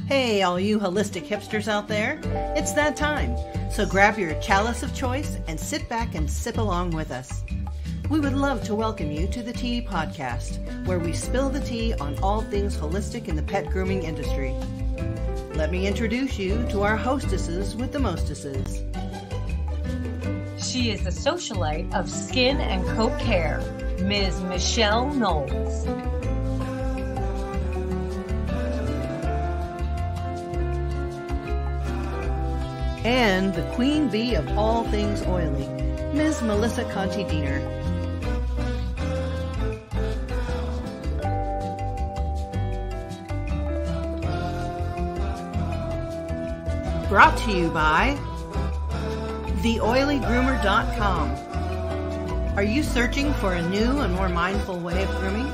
Hey, all you holistic hipsters out there, it's that time. So grab your chalice of choice and sit back and sip along with us. We would love to welcome you to the Tea Podcast, where we spill the tea on all things holistic in the pet grooming industry. Let me introduce you to our hostesses with the mostesses. She is the socialite of skin and coat care, Ms. Michelle Knowles. And the queen bee of all things oily, Ms. Melissa Conti-Diener. Brought to you by TheOilyGroomer.com. Are you searching for a new and more mindful way of grooming?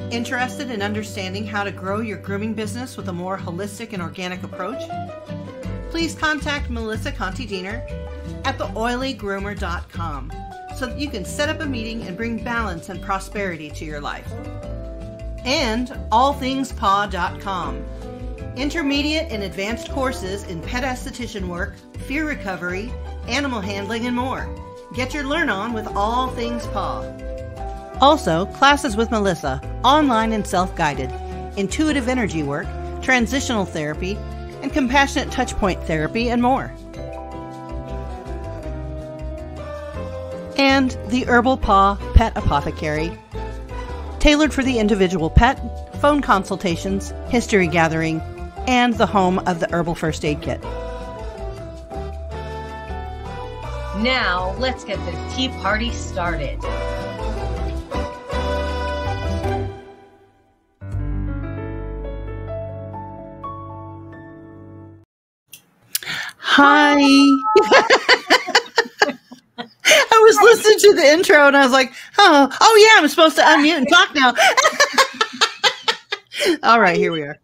Interested in understanding how to grow your grooming business with a more holistic and organic approach? Please contact Melissa Conti-Diener at TheOilyGroomer.com so that you can set up a meeting and bring balance and prosperity to your life. And AllThingsPaw.com. Intermediate and advanced courses in pet esthetician work, fear recovery, animal handling, and more. Get your learn on with All Things Paw. Also, classes with Melissa, online and self-guided, intuitive energy work, transitional therapy, and compassionate touchpoint therapy, and more. And the Herbal Paw Pet Apothecary, tailored for the individual pet, phone consultations, history gathering, and the home of the Herbal First Aid Kit. Now, let's get the tea party started. Hi. I was listening to the intro and I was like, oh yeah, I'm supposed to unmute and talk now. All right, here we are.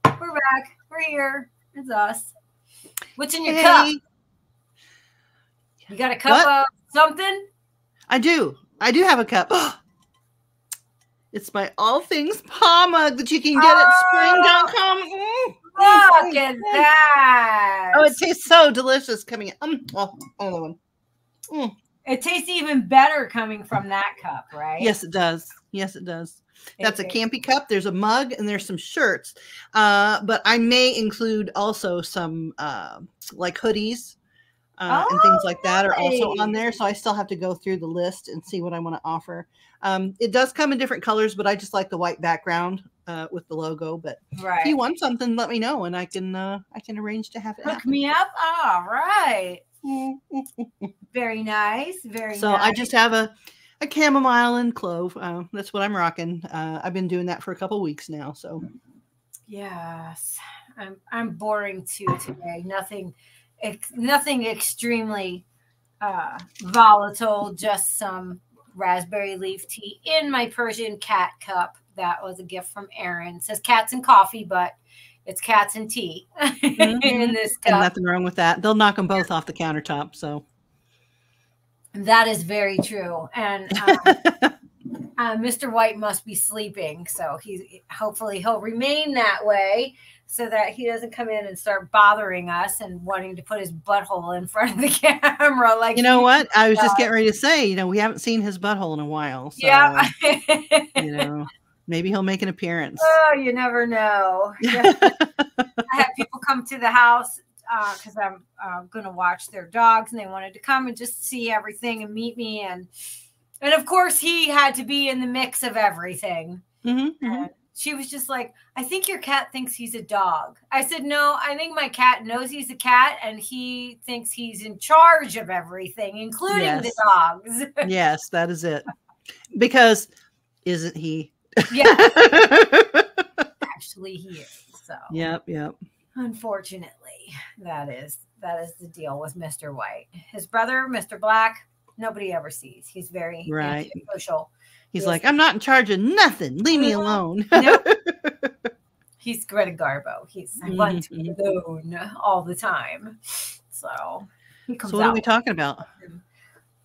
We're back. We're here. It's us. What's in your cup? You got a cup of something? I do have a cup. It's my All Things Paw mug that you can get at spring.com. Look at that. Oh, it tastes so delicious coming in. Another one. It tastes even better coming from that cup, right? Yes, it does. Yes, it does. That's a Campy cup. There's a mug and there's some shirts. But I may include also some like hoodies and things like that are also on there. So I still have to go through the list and see what I want to offer. It does come in different colors, but I just like the white background with the logo. But if you want something, let me know and I can arrange to have it. Hook me up. All right. Very nice. Very nice. So I just have a chamomile and clove. That's what I'm rocking. I've been doing that for a couple weeks now. So yes, I'm boring too today. Nothing extremely volatile. Just some raspberry leaf tea in my Persian cat cup. That was a gift from Erin. It says cats and coffee, but it's cats and tea in this cup. And nothing wrong with that. They'll knock them both off the countertop. So that is very true. And Mr. White must be sleeping. So hopefully he'll remain that way so that he doesn't come in and start bothering us and wanting to put his butthole in front of the camera. Like, you know what? I was just getting ready to say, we haven't seen his butthole in a while. So, yeah. Maybe he'll make an appearance. Oh, you never know. I had people come to the house because I'm going to watch their dogs, and they wanted to come and just see everything and meet me. And of course, he had to be in the mix of everything. And she was just like, I think your cat thinks he's a dog. I said, no, I think my cat knows he's a cat, and he thinks he's in charge of everything, including the dogs. Yes, that is it. Because isn't he? Yeah. Actually, he is. So. Yep. Unfortunately, that is the deal with Mr. White. His brother, Mr. Black, nobody ever sees. He's very social. He's like, I'm not in charge of nothing. Leave me alone. Nope. He's Greta Garbo. He's one to alone all the time. So he comes out. So what are we talking about?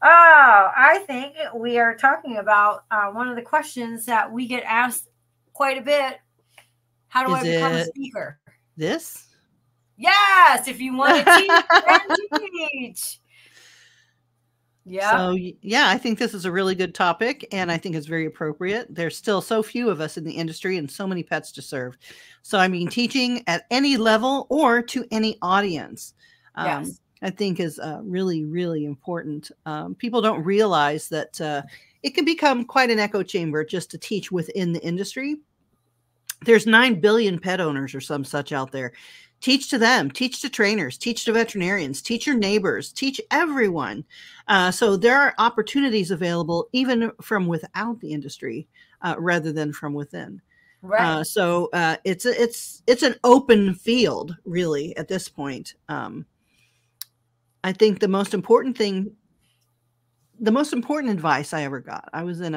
Oh, I think we are talking about one of the questions that we get asked quite a bit. How do I become a speaker? this. Yes, if you want to teach, then teach. Yeah. So yeah, I think this is a really good topic, and I think it's very appropriate. There's still so few of us in the industry and so many pets to serve. So I mean, teaching at any level or to any audience, Yes. I think is really, really important. People don't realize that it can become quite an echo chamber just to teach within the industry. There's 9 billion pet owners or some such out there. Teach to them, teach to trainers, teach to veterinarians, teach your neighbors, teach everyone. So there are opportunities available even from without the industry rather than from within. Right. So it's an open field really at this point. I think the most important advice I ever got, I was in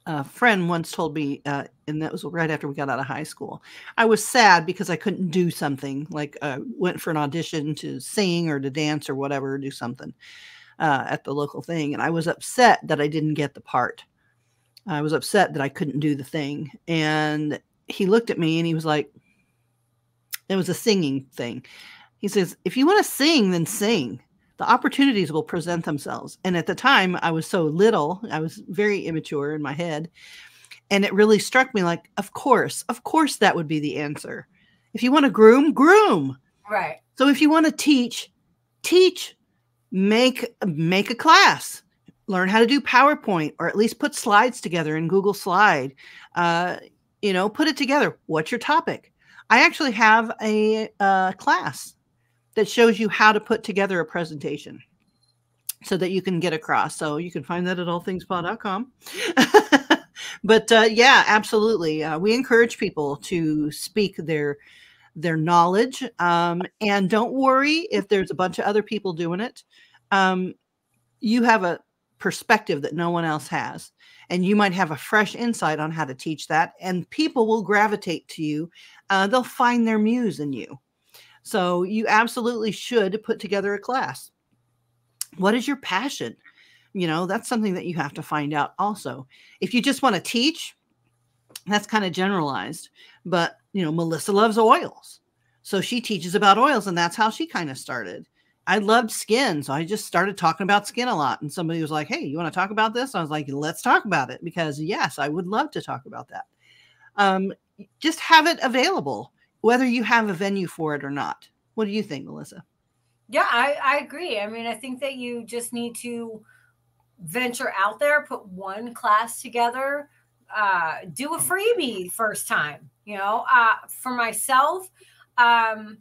a friend once told me, and that was right after we got out of high school. I was sad because I couldn't do something, like went for an audition to sing or to dance or whatever, do something at the local thing. And I was upset that I didn't get the part. I was upset that I couldn't do the thing. And he looked at me and he was like, it was a singing thing. He says, if you want to sing, then sing. The opportunities will present themselves. And at the time, I was so little, I was very immature in my head. And it really struck me like, of course, that would be the answer. If you want to groom, groom. Right. So if you want to teach, make a class, learn how to do PowerPoint, or at least put slides together in Google Slide. Put it together. What's your topic? I actually have a class that shows you how to put together a presentation so that you can get across. So you can find that at allthingsspa.com. But yeah, absolutely. We encourage people to speak their knowledge. And don't worry if there's a bunch of other people doing it. You have a perspective that no one else has. And you might have a fresh insight on how to teach that. And people will gravitate to you. They'll find their muse in you. So you absolutely should put together a class. What is your passion? That's something that you have to find out also. If you just want to teach, that's kind of generalized. But, Melissa loves oils. So she teaches about oils, and that's how she kind of started. I loved skin, so I just started talking about skin a lot. And somebody was like, hey, you want to talk about this? I was like, let's talk about it, because yes, I would love to talk about that. Just have it available, whether you have a venue for it or not. What do you think, Melissa? Yeah, I agree. I mean, I think that you just need to venture out there, put one class together, do a freebie first time. For myself, Mary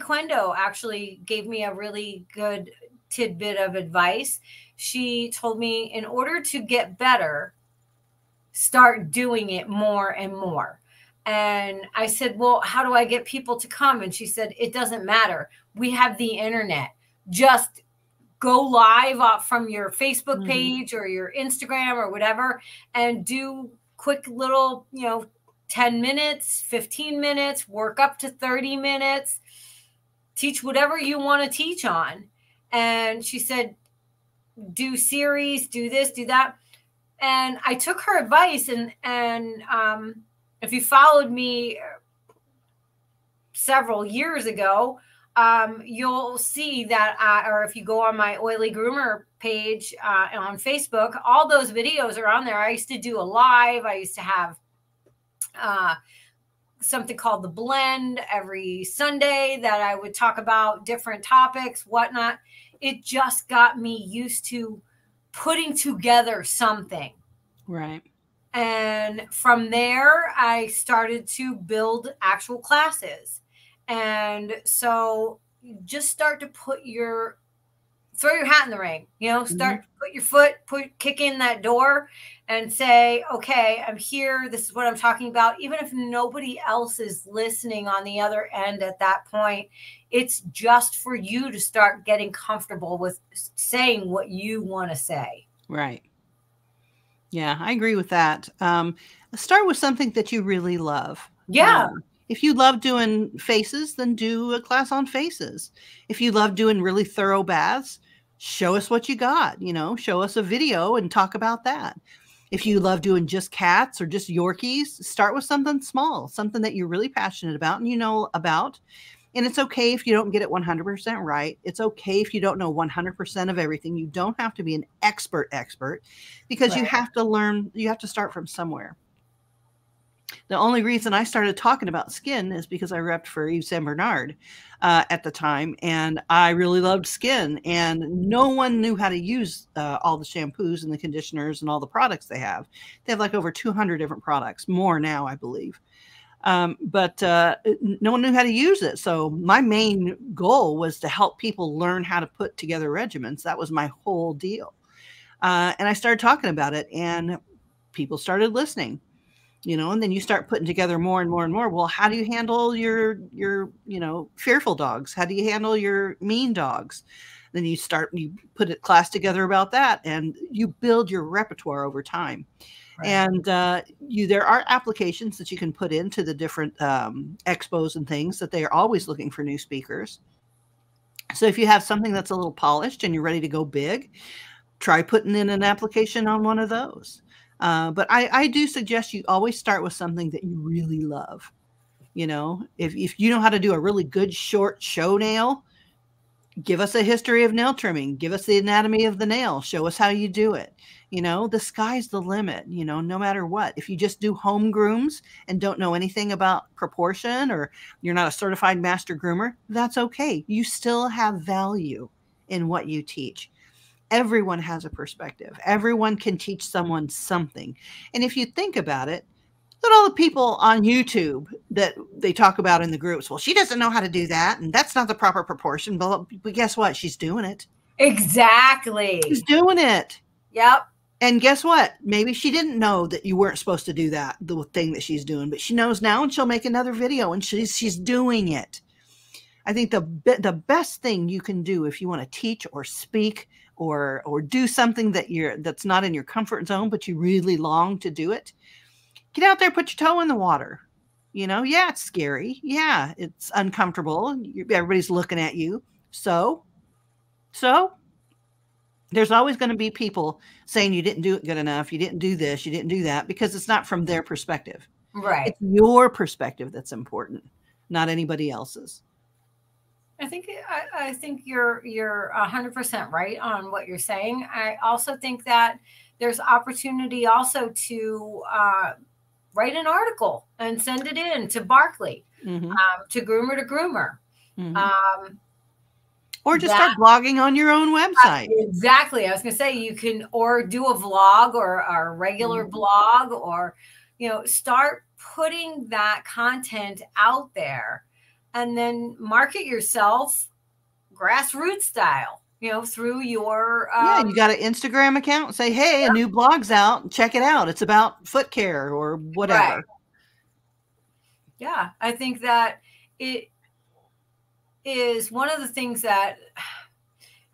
Quendo actually gave me a really good tidbit of advice. She told me, in order to get better, start doing it more and more. And I said, well, how do I get people to come? And she said, it doesn't matter. We have the internet. Just go live from your Facebook page or your Instagram or whatever, and do quick little, 10 minutes, 15 minutes, work up to 30 minutes, teach whatever you want to teach on. And she said, do series, do this, do that. And I took her advice, and if you followed me several years ago, you'll see that, or if you go on my Oily Groomer page on Facebook, all those videos are on there. I used to do a live. I used to have something called The Blend every Sunday that I would talk about different topics, whatnot. It just got me used to putting together something. Right. And from there, I started to build actual classes. And so just start to throw your hat in the ring, put your foot, kick in that door and say, okay, I'm here. This is what I'm talking about. Even if nobody else is listening on the other end at that point, it's just for you to start getting comfortable with saying what you want to say. Right. Yeah, I agree with that. Start with something that you really love. Yeah. If you love doing faces, then do a class on faces. If you love doing really thorough baths, show us what you got, show us a video and talk about that. If you love doing just cats or just Yorkies, start with something small, something that you're really passionate about and you know about. And it's okay if you don't get it 100% right. It's okay if you don't know 100% of everything. You don't have to be an expert because you have to learn, you have to start from somewhere. The only reason I started talking about skin is because I repped for Yves Saint Bernard at the time, and I really loved skin, and no one knew how to use all the shampoos and the conditioners and all the products they have. They have like over 200 different products, more now, I believe. But no one knew how to use it. So my main goal was to help people learn how to put together regimens. That was my whole deal. And I started talking about it, and people started listening. And then you start putting together more and more and more. Well, how do you handle your fearful dogs? How do you handle your mean dogs? Then you put a class together about that, and you build your repertoire over time. Right. And there are applications that you can put into the different expos and things that they are always looking for new speakers. So if you have something that's a little polished and you're ready to go big, try putting in an application on one of those. But I do suggest you always start with something that you really love. If you know how to do a really good short show nail, give us a history of nail trimming, give us the anatomy of the nail, show us how you do it. The sky's the limit, no matter what. If you just do home grooms and don't know anything about proportion, or you're not a certified master groomer, that's okay. You still have value in what you teach. Everyone has a perspective. Everyone can teach someone something. And if you think about it, look at all the people on YouTube that they talk about in the groups. Well, she doesn't know how to do that, and that's not the proper proportion. But guess what? She's doing it. Exactly. She's doing it. Yep. And guess what? Maybe she didn't know that you weren't supposed to do that, the thing that she's doing, but she knows now, and she'll make another video, and she's doing it. I think the best thing you can do if you want to teach or speak or do something that's not in your comfort zone, but you really long to do it, get out there, put your toe in the water. Yeah, it's scary. Yeah, it's uncomfortable. Everybody's looking at you. So there's always going to be people saying you didn't do it good enough. You didn't do this. You didn't do that, because it's not from their perspective. Right. It's your perspective that's important, not anybody else's. I think you're 100% right on what you're saying. I also think that there's opportunity also to write an article and send it in to Barkley, to groomer. Mm-hmm. Or just start blogging on your own website. Exactly. I was going to say you can, or do a vlog or a regular blog, or, start putting that content out there. And then market yourself grassroots style, through your... you got an Instagram account. Say, hey, a new blog's out. Check it out. It's about foot care or whatever. Right. Yeah, I think that it is one of the things that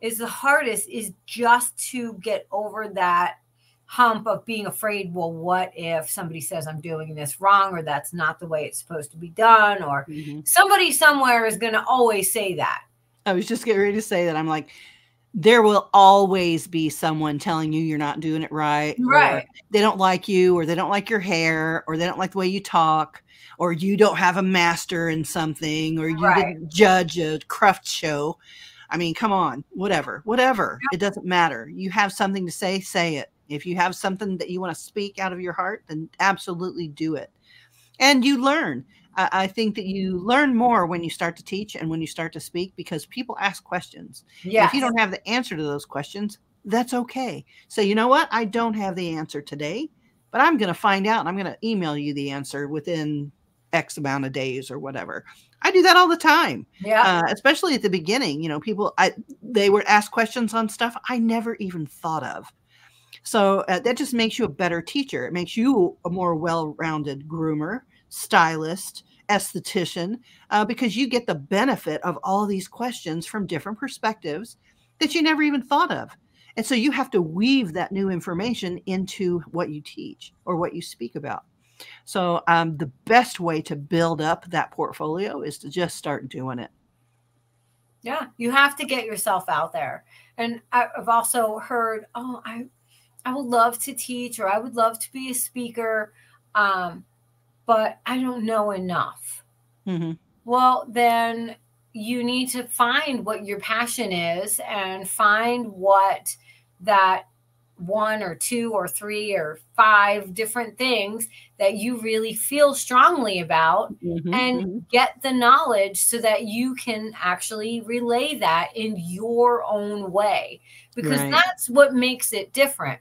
is the hardest, is just to get over that hump of being afraid. Well, what if somebody says I'm doing this wrong, or that's not the way it's supposed to be done, or somebody somewhere is going to always say that. I was just getting ready to say that. I'm like, there will always be someone telling you you're not doing it right. Right. They don't like you, or they don't like your hair, or they don't like the way you talk, or you don't have a master in something, or you didn't judge a craft show. I mean, come on, whatever. Yep. It doesn't matter. You have something to say it. If you have something that you want to speak out of your heart, then absolutely do it. And you learn. I think that you learn more when you start to teach and when you start to speak, because people ask questions. Yes. If you don't have the answer to those questions, that's okay. So you know what? I don't have the answer today, but I'm going to find out, and I'm going to email you the answer within X amount of days or whatever. I do that all the time. Yeah. Especially at the beginning, people, they would ask questions on stuff I never even thought of. So that just makes you a better teacher. It makes you a more well-rounded groomer, stylist, esthetician, because you get the benefit of all these questions from different perspectives that you never even thought of. And so you have to weave that new information into what you teach or what you speak about. So the best way to build up that portfolio is to just start doing it. Yeah, you have to get yourself out there. And I've also heard, I would love to teach, or I would love to be a speaker, but I don't know enough. Mm-hmm. Well, then you need to find what your passion is and find what that 1 or 2 or 3 or 5 different things that you really feel strongly about, Mm-hmm. and Mm-hmm. get the knowledge so that you can actually relay that in your own way, because Right. that's what makes it different.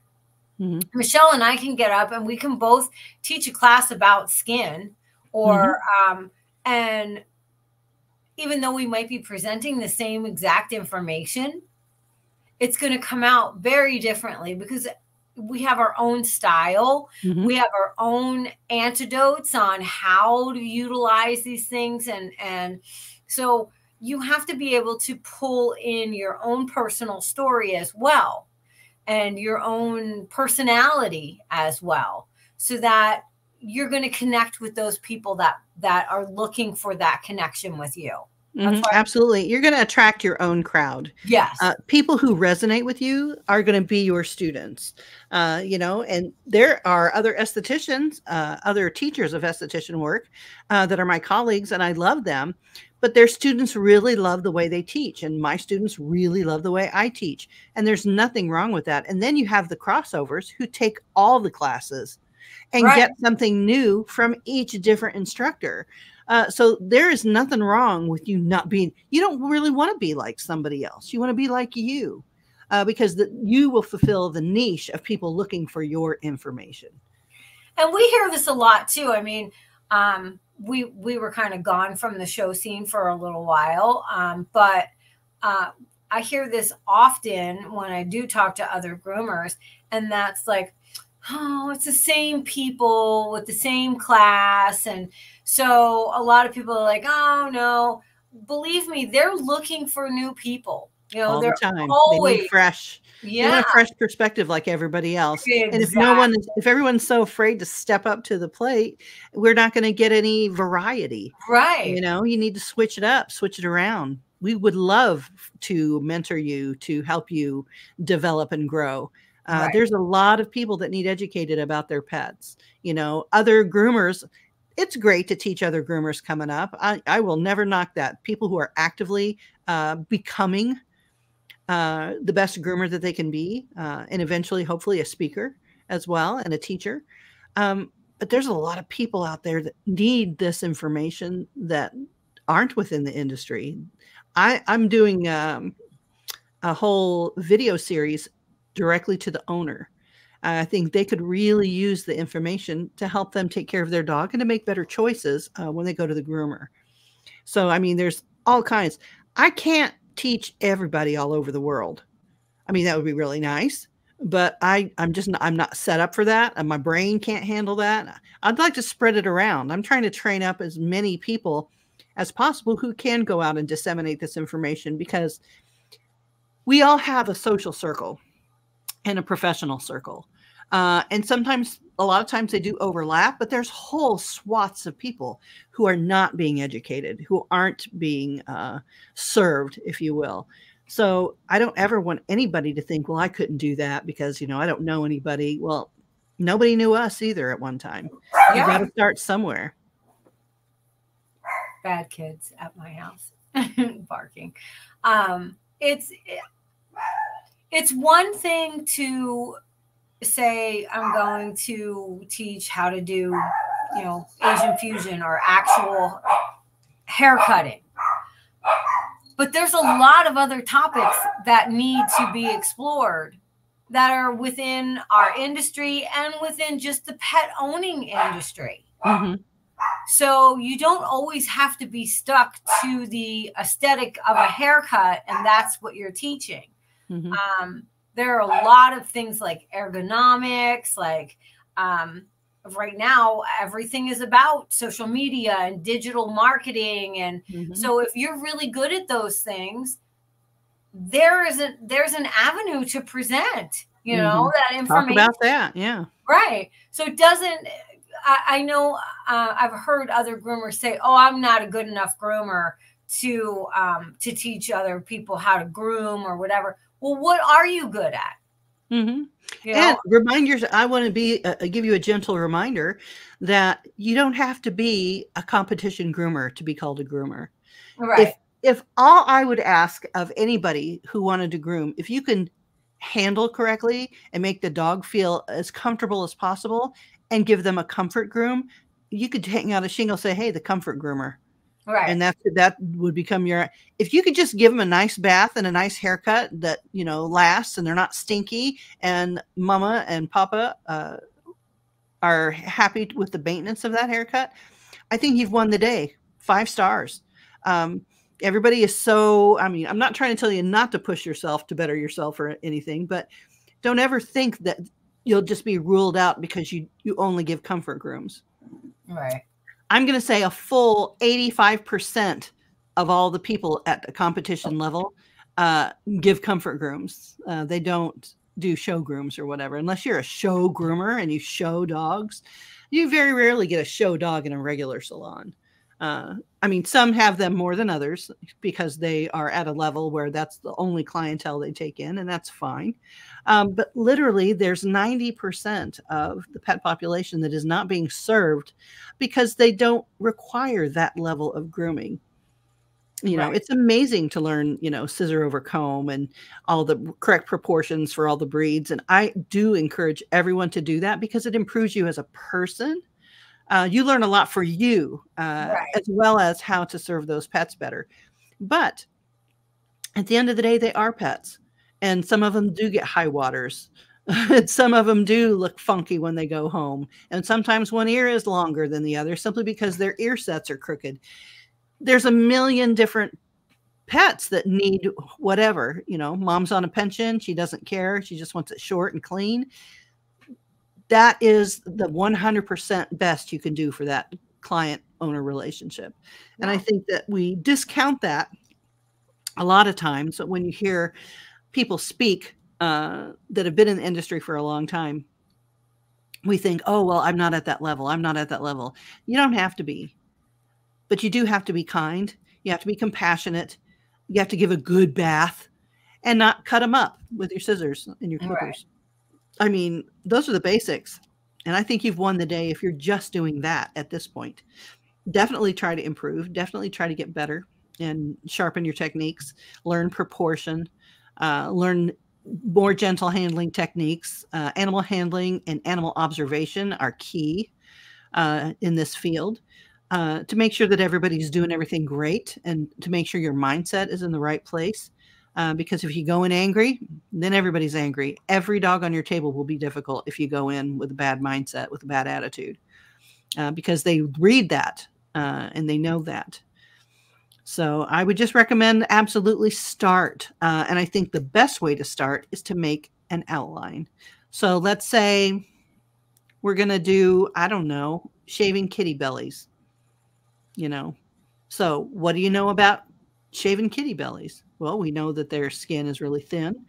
Mm-hmm. Michelle and I can get up and we can both teach a class about skin, or and even though we might be presenting the same exact information, it's going to come out very differently because we have our own style. Mm-hmm. We have our own antidotes on how to utilize these things. And so you have to be able to pull in your own personal story as well, and your own personality as well, so that you're going to connect with those people that are looking for that connection with you. Mm-hmm. Absolutely. You're going to attract your own crowd. Yes. People who resonate with you are going to be your students, and there are other estheticians, other teachers of esthetician work that are my colleagues, and I love them, but their students really love the way they teach. And my students really love the way I teach. And there's nothing wrong with that. And then you have the crossovers who take all the classes and get something new from each different instructor. So there is nothing wrong with you not being, you don't really want to be like somebody else. You want to be like you, because you will fulfill the niche of people looking for your information. And we hear this a lot too. I mean, we were kind of gone from the show scene for a little while, but I hear this often when I do talk to other groomers, and that's like, oh, it's the same people with the same class. And so a lot of people are like, oh no, believe me, they're looking for new people. All they're the time. always they need fresh. Yeah. They want a fresh perspective like everybody else. Exactly. And if everyone's so afraid to step up to the plate, we're not going to get any variety. Right. You need to switch it up, switch it around. We would love to mentor you, to help you develop and grow. There's a lot of people that need educated about their pets. Other groomers, it's great to teach other groomers coming up. I will never knock that. People who are actively becoming the best groomer that they can be, and eventually, hopefully, a speaker as well and a teacher. But there's a lot of people out there that need this information that aren't within the industry. I'm doing a whole video series directly to the owner. I think they could really use the information to help them take care of their dog and to make better choices when they go to the groomer. So, I mean, there's all kinds. I can't teach everybody all over the world. I mean, that would be really nice, but I'm not set up for that. And my brain can't handle that. I'd like to spread it around. I'm trying to train up as many people as possible who can go out and disseminate this information, because we all have a social circle and a professional circle. And sometimes, a lot of times they do overlap, but there's whole swaths of people who are not being educated, who aren't being served, if you will. So I don't ever want anybody to think, well, I couldn't do that because, I don't know anybody. Well, nobody knew us either at one time. You got to start somewhere. Bad kids at my house barking. It's one thing to say, I'm going to teach how to do, Asian fusion or actual hair cutting. But there's a lot of other topics that need to be explored that are within our industry and within just the pet owning industry. Mm-hmm. So you don't always have to be stuck to the aesthetic of a haircut, and that's what you're teaching. Mm-hmm. There are a lot of things like ergonomics, like right now, everything is about social media and digital marketing. And so if you're really good at those things, there's an avenue to present, that information. Talk about that. Yeah. Right. So it doesn't, I know I've heard other groomers say, oh, I'm not a good enough groomer to teach other people how to groom or whatever. Well, what are you good at? Mm-hmm. You And know? remind yourself, I want to give you a gentle reminder that you don't have to be a competition groomer to be called a groomer. Right. If all I would ask of anybody who wanted to groom, if you can handle correctly and make the dog feel as comfortable as possible and give them a comfort groom, you could hang out a shingle, say, hey, the comfort groomer. Right. And that would become if you could just give them a nice bath and a nice haircut that, lasts and they're not stinky and mama and papa are happy with the maintenance of that haircut, I think you've won the day. 5 stars. Everybody is I'm not trying to tell you not to push yourself to better yourself or anything, but don't ever think that you'll just be ruled out because you only give comfort grooms. Right. I'm going to say a full 85% of all the people at the competition level give comfort grooms. They don't do show grooms or whatever. Unless you're a show groomer and you show dogs, you very rarely get a show dog in a regular salon. Some have them more than others because they are at a level where that's the only clientele they take in, and that's fine. But literally, there's 90% of the pet population that is not being served because they don't require that level of grooming. Right. It's amazing to learn, scissor over comb and all the correct proportions for all the breeds. And I do encourage everyone to do that because it improves you as a person. You learn a lot for you, Right. as well as how to serve those pets better. But at the end of the day, they are pets. And some of them do get high waters. And some of them do look funky when they go home. And sometimes one ear is longer than the other simply because their ear sets are crooked. There's a million different pets that need whatever. Mom's on a pension. She doesn't care. She just wants it short and clean. That is the 100% best you can do for that client-owner relationship. And I think that we discount that a lot of times when you hear people speak that have been in the industry for a long time. We think, oh, well, I'm not at that level. I'm not at that level. You don't have to be. But you do have to be kind. You have to be compassionate. You have to give a good bath and not cut them up with your scissors and your clippers. Right. Those are the basics. And I think you've won the day if you're just doing that at this point. Definitely try to improve. Definitely try to get better and sharpen your techniques. Learn proportion. Learn more gentle handling techniques. Animal handling and animal observation are key in this field. To make sure that everybody's doing everything great and to make sure your mindset is in the right place. Because if you go in angry, then everybody's angry. Every dog on your table will be difficult if you go in with a bad mindset, with a bad attitude, because they read that and they know that. So I would just recommend absolutely start. And I think the best way to start is to make an outline. So let's say we're going to do, I don't know, shaving kitty bellies. So what do you know about shaving kitty bellies? Well, we know that their skin is really thin.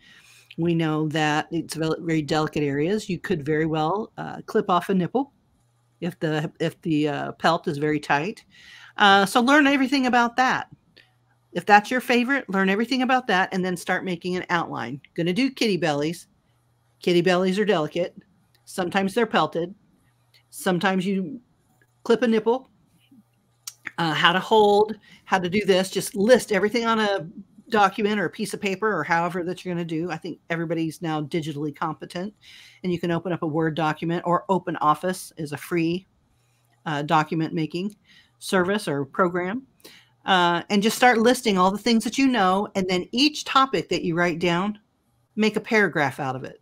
We know that it's very delicate areas. You could very well clip off a nipple if the pelt is very tight. So learn everything about that. If that's your favorite, learn everything about that and then start making an outline. Going to do kitty bellies. Kitty bellies are delicate. Sometimes they're pelted. Sometimes you clip a nipple. How to hold, how to do this. Just list everything on a document or a piece of paper or however that you're going to do. I think everybody's now digitally competent and you can open up a Word document, or Open Office is a free document making service or program. And just start listing all the things that you know. And then each topic that you write down, make a paragraph out of it.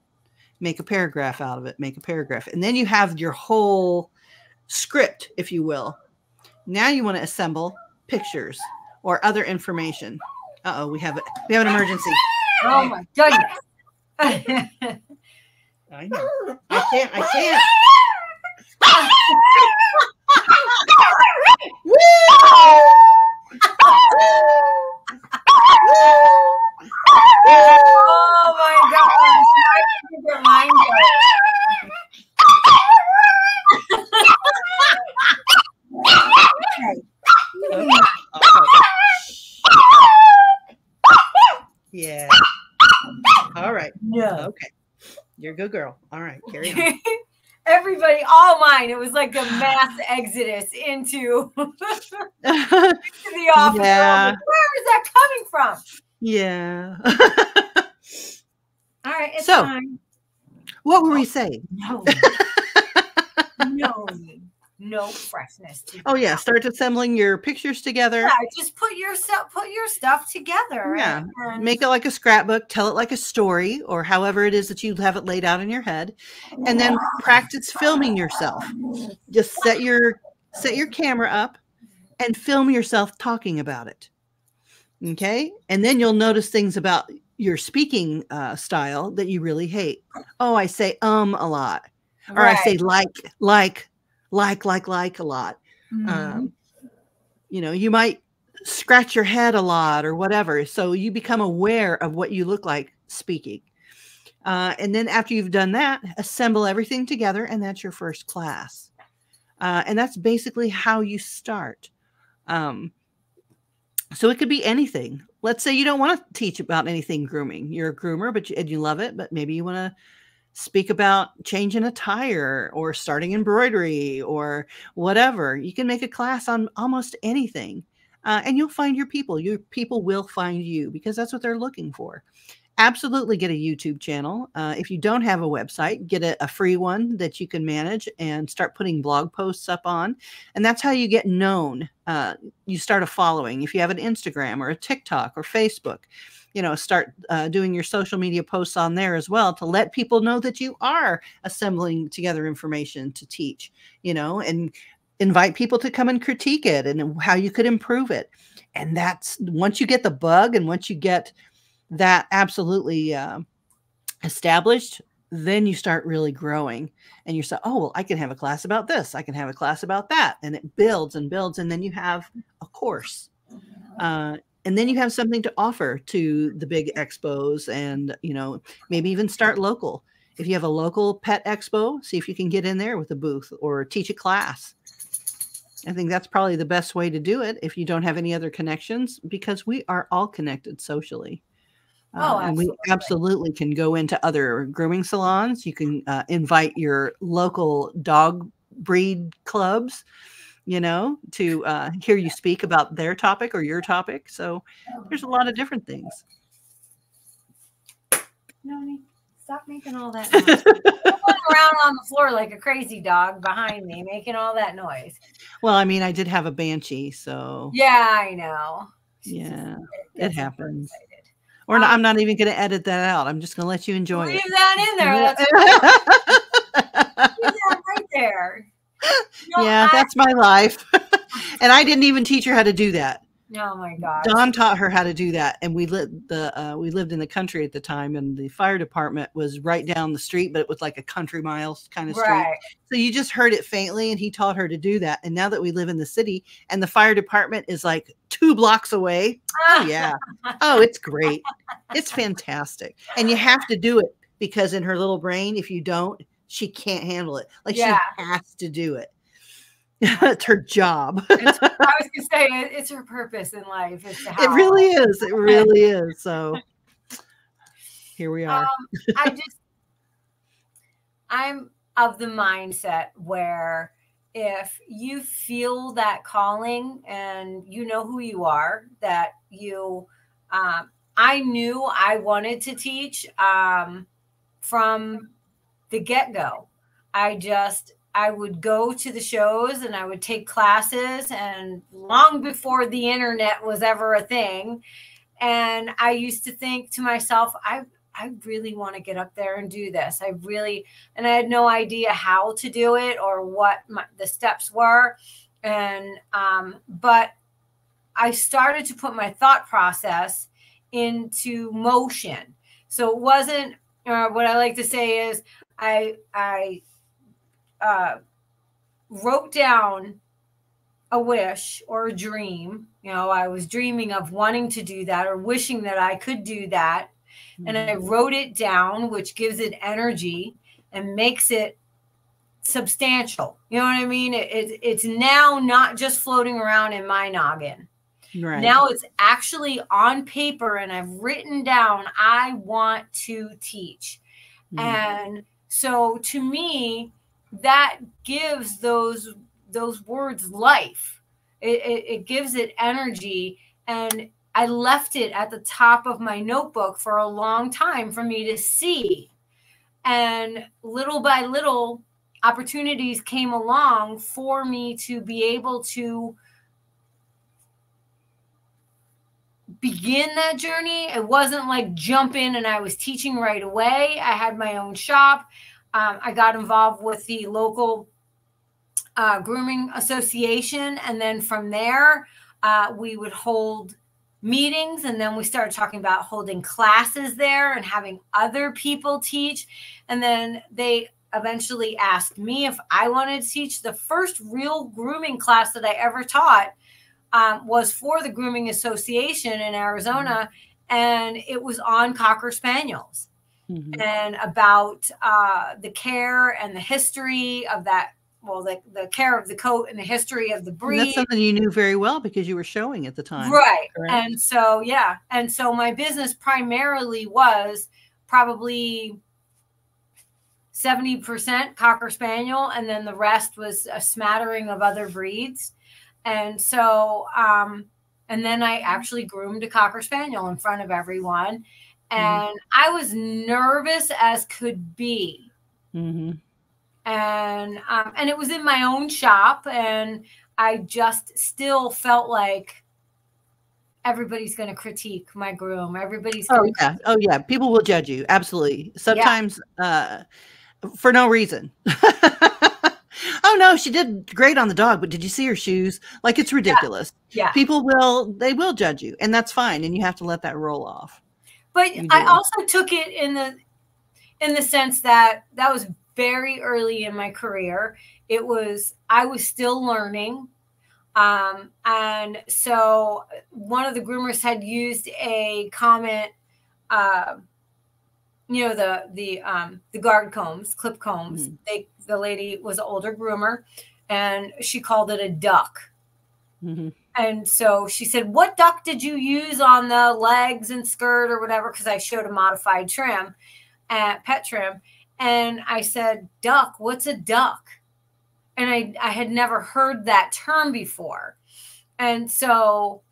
Make a paragraph out of it. Make a paragraph. And then you have your whole script, if you will. Now you want to assemble pictures or other information. Uh-oh, we have an emergency. Oh my goodness. I know. I can't. Oh my gosh. I can get mine Yeah. All right. No. Okay. good girl. All right, carry on. Everybody, all mine. It was like a mass exodus into the office. Yeah. Like, where is that coming from? Yeah. All right, it's So, fine. what were we saying? No freshness. Oh yeah, start assembling your pictures together. Yeah, just put your stuff together. Yeah, and make it like a scrapbook, tell it like a story, or however it is that you have it laid out in your head, and then practice filming yourself. Just set your camera up and film yourself talking about it. Okay, and then you'll notice things about your speaking style that you really hate. Oh, I say a lot, or I say like a lot. Mm-hmm. You know, you might scratch your head a lot or whatever. So you become aware of what you look like speaking. And then after you've done that, assemble everything together, and that's your first class. And that's basically how you start. So it could be anything. Let's say you don't want to teach about anything grooming. You're a groomer, but you love it, but maybe you want to speak about changing a tire or starting embroidery or whatever. You can make a class on almost anything, and you'll find your people. Your people will find you, because that's what they're looking for. Absolutely get a YouTube channel. If you don't have a website, get a free one that you can manage and start putting blog posts up on. And that's how you get known. You start a following. If you have an Instagram or a TikTok or Facebook, you know, start doing your social media posts on there as well, to let people know that you are assembling together information to teach, you know, and invite people to come and critique it and how you could improve it. And that's, once you get the bug and once you get that absolutely established, then you start really growing, and you say, oh, well, I can have a class about this. I can have a class about that. And it builds and builds. And then you have a course. And then you have something to offer to the big expos, and, you know, maybe even start local. If you have a local pet expo, see if you can get in there with a booth or teach a class. I think that's probably the best way to do it if you don't have any other connections, because we are all connected socially. And we absolutely can go into other grooming salons. You can invite your local dog breed clubs, you know, to hear you speak about their topic or your topic. So there's a lot of different things. No, stop making all that noise. You're going around on the floor like a crazy dog behind me, making all that noise. Well, I mean, I did have a banshee, so. Yeah, I know. Yeah, it happens. Or I'm not even going to edit that out. I'm just going to let you enjoy it. Leave that in there. Leave that right there. No, yeah, that's my life. And I didn't even teach her how to do that. Oh my God. Dawn taught her how to do that. And we lived in the country at the time, and the fire department was right down the street, but it was like a country miles kind of street. Right. So you just heard it faintly, and he taught her to do that. And now that we live in the city and the fire department is like 2 blocks away. Oh yeah. Oh, it's great. It's fantastic. And you have to do it, because in her little brain, if you don't, she can't handle it. Like, yeah, she has to do it. It's her job. I was gonna say it's her purpose in life. It really is. It really is. So here we are. I'm of the mindset where if you feel that calling and you know who you are, that you, I knew I wanted to teach from the get-go. I would go to the shows and I would take classes, and long before the internet was ever a thing. And I used to think to myself, I really want to get up there and do this. And I had no idea how to do it or what the steps were. And, but I started to put my thought process into motion. So it wasn't, what I like to say is I wrote down a wish or a dream. You know, I was dreaming of wanting to do that or wishing that I could do that. Mm-hmm. And I wrote it down, which gives it energy and makes it substantial. You know what I mean? It's now not just floating around in my noggin. Right. Now it's actually on paper, and I've written down, I want to teach. And so to me, that gives those words life. It gives it energy. And I left it at the top of my notebook for a long time for me to see. And little by little, opportunities came along for me to be able to begin that journey. It wasn't like jump in and I was teaching right away. I had my own shop. I got involved with the local grooming association. And then from there, we would hold meetings. And then we started talking about holding classes there and having other people teach. And then they eventually asked me if I wanted to teach. The first real grooming class that I ever taught was for the Grooming Association in Arizona. And it was on Cocker Spaniels and about the care and the history of that. Well, the care of the coat and the history of the breed. And that's something you knew very well because you were showing at the time. Right. Correct? And so, yeah. And so my business primarily was probably 70% Cocker Spaniel. And then the rest was a smattering of other breeds. And so, and then I actually groomed a Cocker Spaniel in front of everyone. And I was nervous as could be. And it was in my own shop, and I just still felt like everybody's going to critique my groom. Everybody's going to Oh yeah. People will judge you. Absolutely. Sometimes for no reason. Oh no, she did great on the dog, but did you see her shoes? Like, it's ridiculous. Yeah. People they will judge you, and that's fine. And you have to let that roll off. But I also took it in the sense that was very early in my career. I was still learning. And so one of the groomers had used a comment, the guard combs, clip combs. The lady was an older groomer, and she called it a duck. And so she said, "What duck did you use on the legs and skirt or whatever?" Because I showed a modified trim, pet trim. And I said, "Duck, what's a duck?" And I had never heard that term before. And so,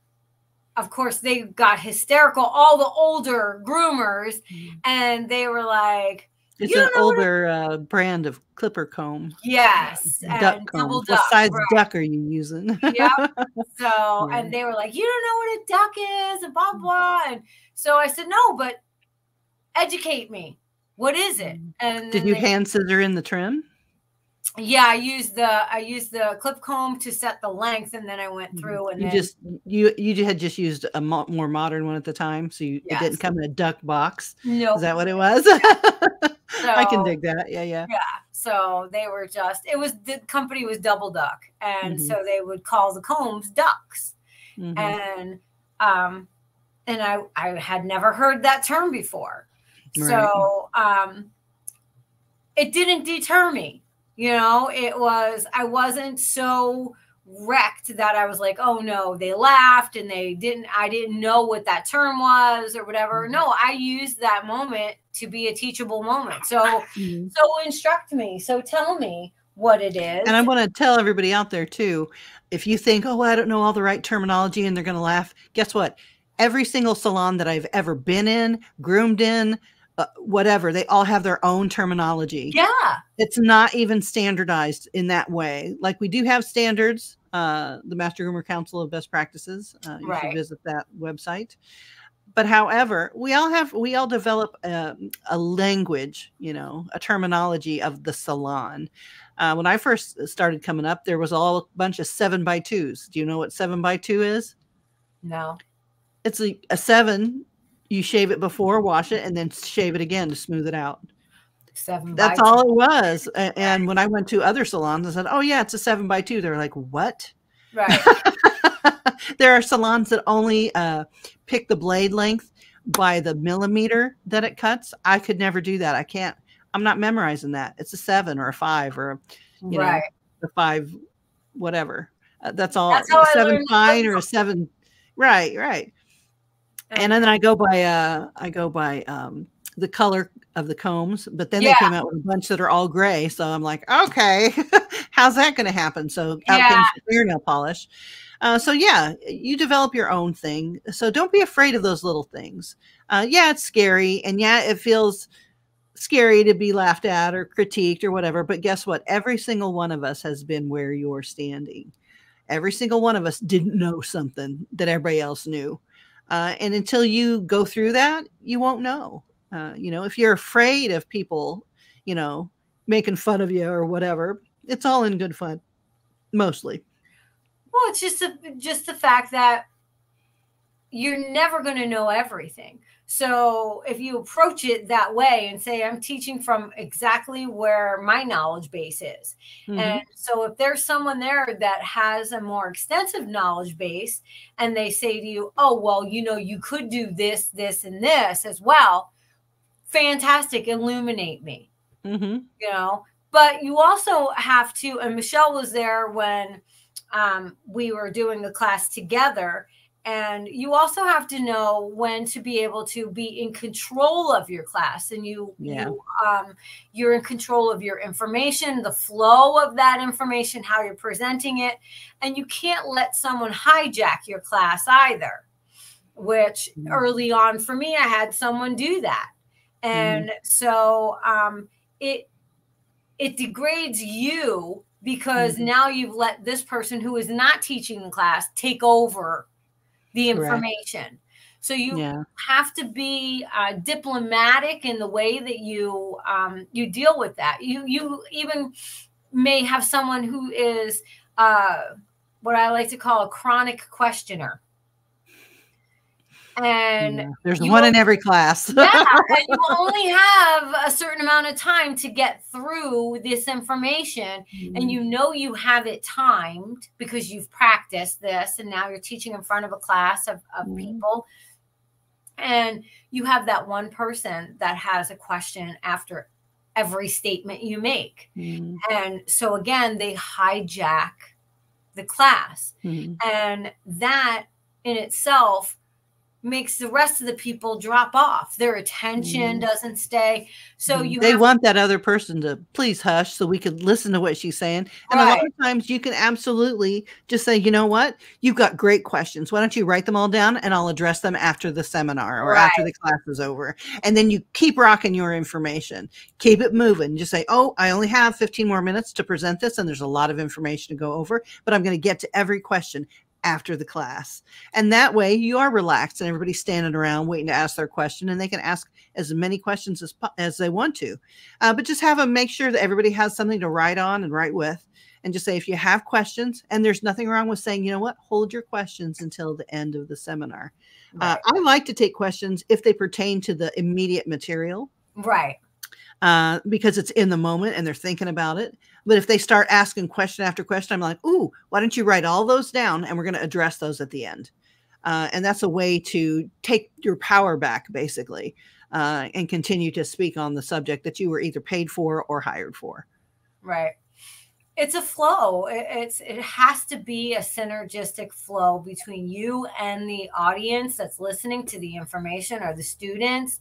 of course, they got hysterical, all the older groomers, and they were like, it's an older brand of clipper comb. Yes. Duck comb. What size duck are you using? So, and they were like, "You don't know what a duck is," and blah, blah. And so I said, "No, but educate me. What is it?" And did you hand scissor in the trim? Yeah, I used the clip comb to set the length, and then I went through and you had just used a more modern one at the time, so it didn't come in a duck box. No, is that what it was? So, I can dig that. Yeah. So they were the company was Double Duck, and so they would call the combs ducks, and I had never heard that term before, so it didn't deter me. I wasn't so wrecked that I was like, "Oh no," they laughed and I didn't know what that term was or whatever. No, I used that moment to be a teachable moment. So instruct me. So tell me what it is. And I want to tell everybody out there too, if you think, "Oh, I don't know all the right terminology," and they're going to laugh, guess what? Every single salon that I've ever been in, groomed in, whatever, they all have their own terminology. Yeah. It's not even standardized in that way. Like, we do have standards, the Master Groomer Council of Best Practices. You should visit that website. But however, we all develop a language, a terminology of the salon. When I first started coming up, there was a bunch of 7x2s. Do you know what 7x2 is? No. It's a 7. You shave it before, wash it, and then shave it again to smooth it out. 7x2. That's all it was. And when I went to other salons, I said, "Oh yeah, it's a 7x2." They're like, "What?" Right. There are salons that only pick the blade length by the millimeter that it cuts. I could never do that. I can't. I'm not memorizing that. It's a 7 or a 5 or a 5, whatever. That's all. That's how a 7 fine or a 7. Right. And then I go by the color of the combs, but then Yeah. they came out with a bunch that are all gray. So I'm like, okay, how's that going to happen? So out Yeah. comes the fingernail polish. So yeah, you develop your own thing. So don't be afraid of those little things. Yeah, it's scary, and yeah, it feels scary to be laughed at or critiqued or whatever. But guess what? Every single one of us has been where you're standing. Every single one of us didn't know something that everybody else knew. And until you go through that, you won't know. If you're afraid of people, making fun of you or whatever, it's all in good fun, mostly. Well, it's just the fact that you're never going to know everything. So if you approach it that way and say, I'm teaching from exactly where my knowledge base is. Mhm. And so if there's someone there that has a more extensive knowledge base and they say to you, oh, well, you could do this, this, and this as well. Fantastic. Illuminate me, Mhm. but you also have to, and Michelle was there when we were doing the class together. And you also have to know when to be able to be in control of your class, and you're in control of your information, the flow of that information, how you're presenting it. And you can't let someone hijack your class either, which early on for me, I had someone do that. And so it degrades you because now you've let this person who is not teaching the class take over the information. Correct. So you have to be diplomatic in the way that you deal with that. You even may have someone who is what I like to call a chronic questioner. And there's one in every class. And you only have a certain amount of time to get through this information. And you have it timed because you've practiced this. And now you're teaching in front of a class of people. And you have that one person that has a question after every statement you make. And so again, they hijack the class. And that in itself makes the rest of the people drop off. Their attention doesn't stay. So they want that other person to please hush so we could listen to what she's saying. And a lot of times you can absolutely just say, you know what? You've got great questions. Why don't you write them all down and I'll address them after the seminar or after the class is over. And then you keep rocking your information. Keep it moving. Just say, oh, I only have 15 more minutes to present this. And there's a lot of information to go over, but I'm going to get to every question after the class. And that way you are relaxed and everybody's standing around waiting to ask their question, and they can ask as many questions as they want to. But just have them make sure that everybody has something to write on and write with, and just say, if you have questions, and there's nothing wrong with saying, you know what, hold your questions until the end of the seminar. I like to take questions if they pertain to the immediate material. Because it's in the moment and they're thinking about it. But if they start asking question after question, I'm like, ooh, why don't you write all those down and we're going to address those at the end. And that's a way to take your power back, basically, and continue to speak on the subject that you were either paid for or hired for. It's a flow. It has to be a synergistic flow between you and the audience that's listening to the information or the students.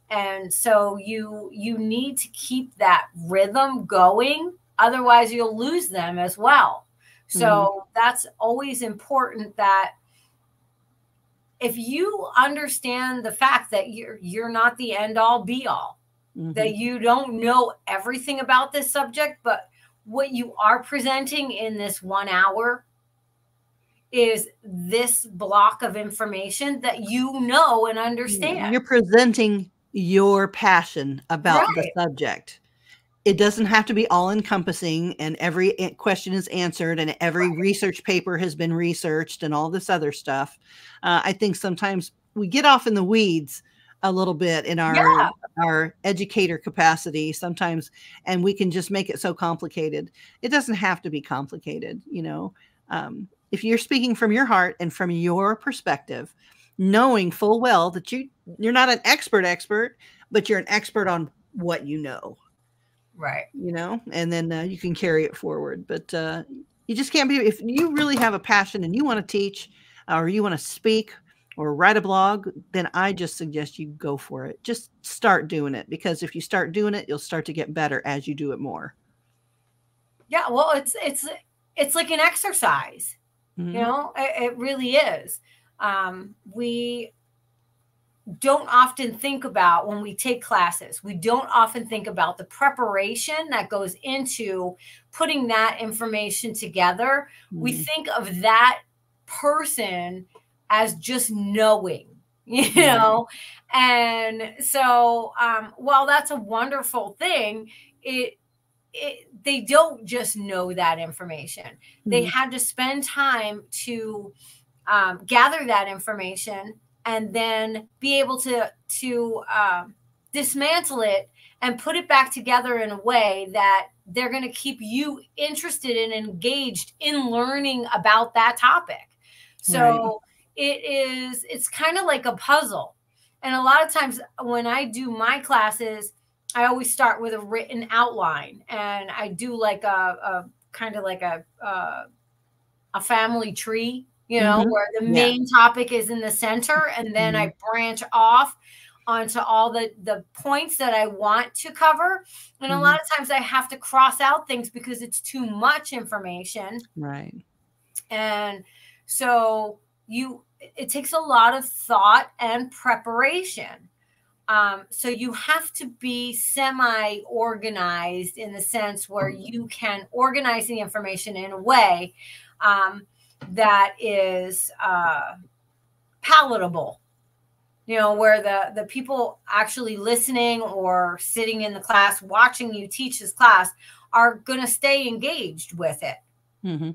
And so you need to keep that rhythm going. Otherwise, you'll lose them as well. So that's always important, that if you understand the fact that you're not the end all be all, that you don't know everything about this subject, but what you are presenting in this 1 hour is this block of information that you know and understand. You're presenting your passion about the subject. It doesn't have to be all encompassing and every question is answered and every research paper has been researched and all this other stuff. I think sometimes we get off in the weeds a little bit in our educator capacity sometimes, and we can just make it so complicated. It doesn't have to be complicated. If you're speaking from your heart and from your perspective, knowing full well that you're not an expert, but you're an expert on what you know. And then you can carry it forward. But you just can't be, if you really have a passion and you want to teach or you want to speak or write a blog, then I just suggest you go for it. Just start doing it, because if you start doing it, you'll start to get better as you do it more. Yeah, well, it's like an exercise. Mm-hmm. You know, it really is. We don't often think about, when we take classes, we don't often think about the preparation that goes into putting that information together. Mm-hmm. We think of that person as just knowing, you know? And so, while that's a wonderful thing, they don't just know that information. Mm-hmm. They had to spend time to gather that information and then be able to dismantle it and put it back together in a way that they're going to keep you interested and engaged in learning about that topic. So it's kind of like a puzzle. And a lot of times when I do my classes, I always start with a written outline, and I do like a kind of like a family tree, you know, mm-hmm. where the main topic is in the center, and then mm-hmm. I branch off onto all the points that I want to cover. And mm-hmm. a lot of times I have to cross out things because it's too much information. Right. And so it takes a lot of thought and preparation. So you have to be semi-organized in the sense where you can organize the information in a way that is palatable, you know, where the people actually listening or sitting in the class, watching you teach this class, are going to stay engaged with it. Mm-hmm.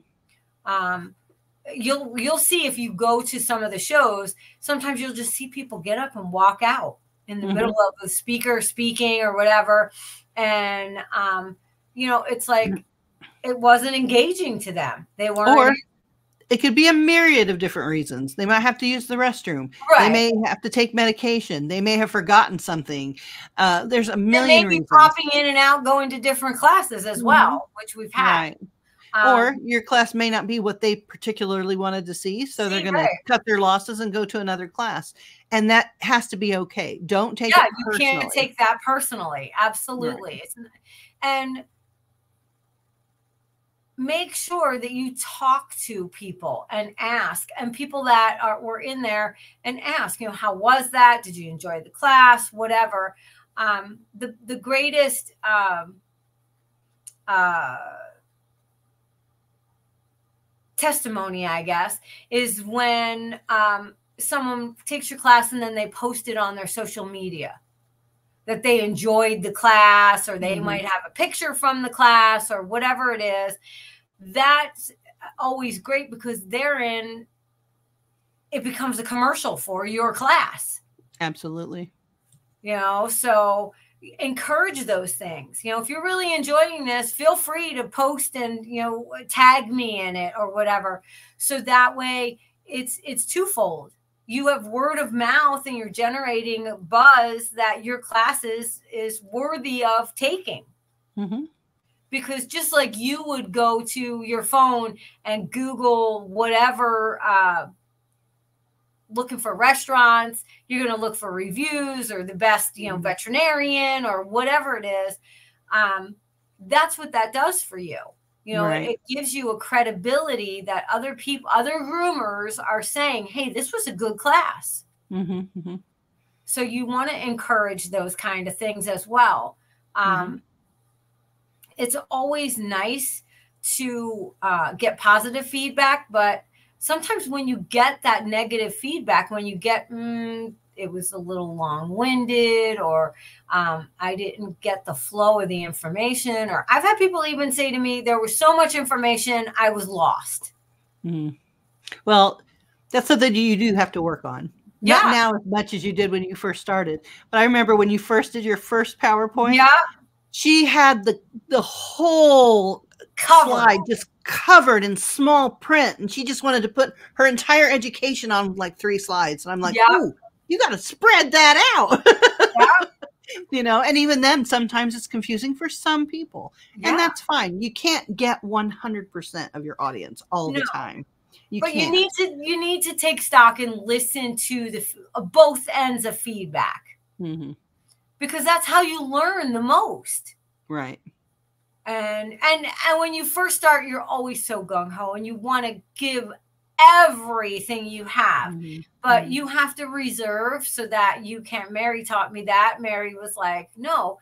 You'll see, if you go to some of the shows, sometimes you'll just see people get up and walk out in the mm-hmm. middle of the speaker speaking or whatever. And, you know, it's like, it wasn't engaging to them. They weren't. Or it could be a myriad of different reasons. They might have to use the restroom. Right. They may have to take medication. They may have forgotten something. There's a million reasons. They may be popping in and out, going to different classes as well, which we've had. Right. Or your class may not be what they particularly wanted to see. So they're going to cut their losses and go to another class. And that has to be okay. Don't take it personally. You can't take that personally. Absolutely. Right. And make sure that you talk to people and ask, and people that were in there, and ask, you know, how was that? Did you enjoy the class? Whatever. The greatest testimony, I guess, is when someone takes your class and then they post it on their social media that they enjoyed the class, or they mm-hmm. might have a picture from the class or whatever it is. That's always great, because therein it becomes a commercial for your class. Absolutely. You know, so encourage those things. You know, if you're really enjoying this, feel free to post and, you know, tag me in it or whatever. So that way it's twofold. You have word of mouth, and you're generating buzz that your class is worthy of taking. Mm-hmm. Because just like you would go to your phone and Google whatever, looking for restaurants, you're going to look for reviews or the best, you know, veterinarian or whatever it is. That's what that does for you. You know, it gives you a credibility that other people, other groomers are saying, hey, this was a good class. Mm-hmm, mm-hmm. So you want to encourage those kind of things as well. Mm-hmm. It's always nice to get positive feedback, but sometimes when you get that negative feedback, when you get, it was a little long-winded, or I didn't get the flow of the information, or I've had people even say to me, there was so much information, I was lost. Mm. Well, that's something you do have to work on. Not now as much as you did when you first started, but I remember when you first did your first PowerPoint, she had the whole slide just covered in small print, and she just wanted to put her entire education on like 3 slides. And I'm like, oh, you got to spread that out. You know, and even then, sometimes it's confusing for some people, and that's fine. You can't get 100% of your audience all the time. But you need to take stock and listen to the both ends of feedback, because that's how you learn the most. Right. And when you first start, you're always so gung ho, and you want to give everything you have, but you have to reserve so that you can't. Mary taught me that. Mary was like, no,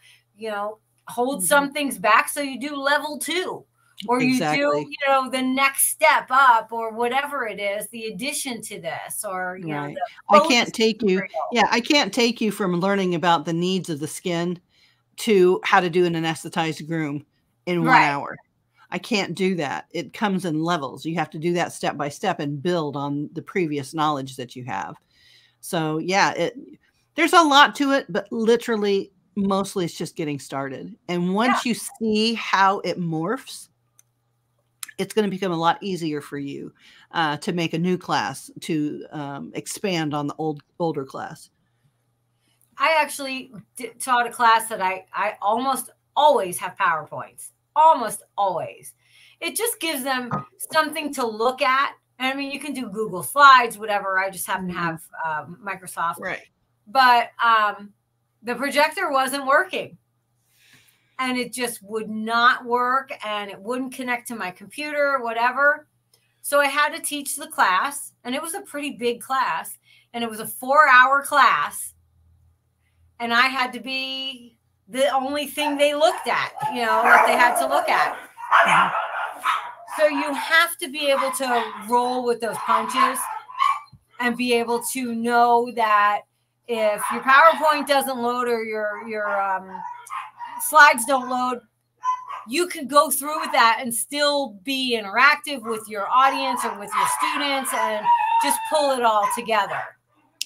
hold some things back so you do level 2, or you do, the next step up, or whatever it is, the addition to this, or I can't take you. Yeah, I can't take you from learning about the needs of the skin to how to do an anesthetized groom in 1 hour. I can't do that. It comes in levels. You have to do that step by step and build on the previous knowledge that you have. So yeah, there's a lot to it, but literally mostly it's just getting started. And once you see how it morphs, it's going to become a lot easier for you to make a new class, to expand on the older class. I actually taught a class that I almost always have PowerPoints. Almost always. It just gives them something to look at. And I mean, you can do Google Slides, whatever. I just happen to have Microsoft. Right. But the projector wasn't working. And it just would not work. And it wouldn't connect to my computer, whatever. So I had to teach the class. And it was a pretty big class. And it was a 4-hour class. And I had to be the only thing they looked at, that they had to look at. So you have to be able to roll with those punches and be able to know that if your PowerPoint doesn't load, or your slides don't load, you can go through with that and still be interactive with your audience or with your students and just pull it all together.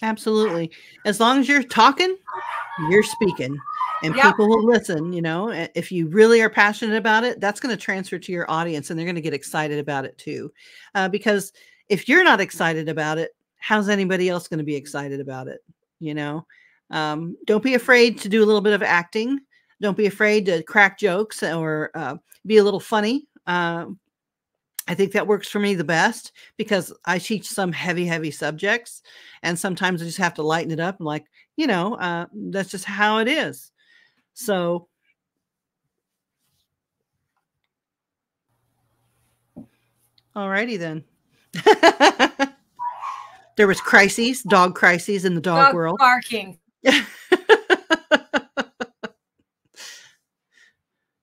Absolutely. As long as you're talking, you're speaking. And people will listen, if you really are passionate about it, that's going to transfer to your audience, and they're going to get excited about it too. Because if you're not excited about it, how's anybody else going to be excited about it? Don't be afraid to do a little bit of acting. Don't be afraid to crack jokes or be a little funny. I think that works for me the best, because I teach some heavy subjects, and sometimes I just have to lighten it up. I'm like, that's just how it is. So alrighty then. There was dog crises in the dog world. Barking.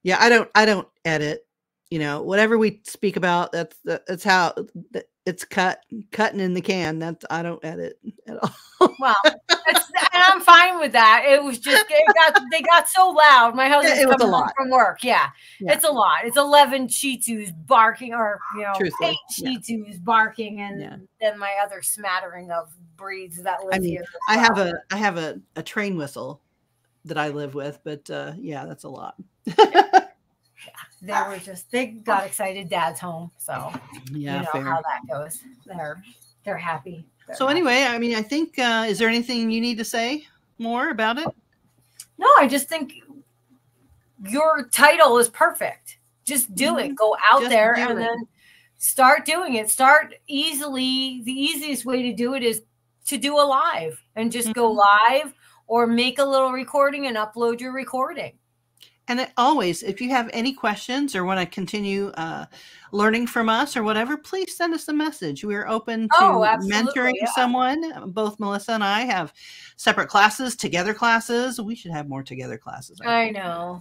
Yeah, I don't edit. Whatever we speak about, that's how it's cutting in the can. I don't edit at all. Well, and I'm fine with that. It was just they got so loud. My husband's coming home from work. Yeah, it's a lot. It's 11 Shih Tzus barking, or 8 Shih Tzus barking, and then my other smattering of breeds that live here. I have a train whistle that I live with, but that's a lot. They got excited. Dad's home, so fair. How that goes. They're happy. Anyway, I think is there anything you need to say more about it? No, I just think your title is perfect. Just do it. Go out there and then start doing it. Start easily. The easiest way to do it is to do a live, and just go live, or make a little recording and upload your recording. And always, if you have any questions or want to continue learning from us or whatever, please send us a message. We're open to mentoring someone. Both Melissa and I have separate classes, together classes. We should have more together classes. I know.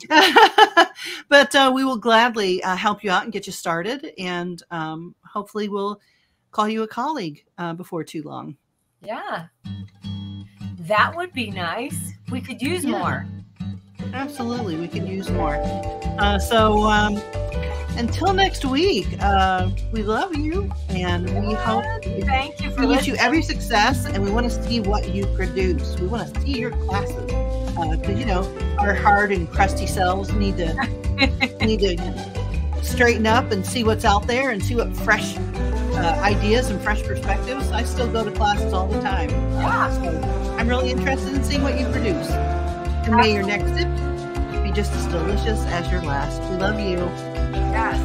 But we will gladly help you out and get you started. And hopefully we'll call you a colleague before too long. Yeah. That would be nice. We could use more. Absolutely. We could use more. So until next week, we love you, and we hope thank you for we wish you every success, and we want to see what you produce. We want to see your classes, because our hard and crusty selves need to straighten up and see what's out there and see what fresh ideas and fresh perspectives. I still go to classes all the time. So I'm really interested in seeing what you produce. And may your next sip be just as delicious as your last. We love you. Yes.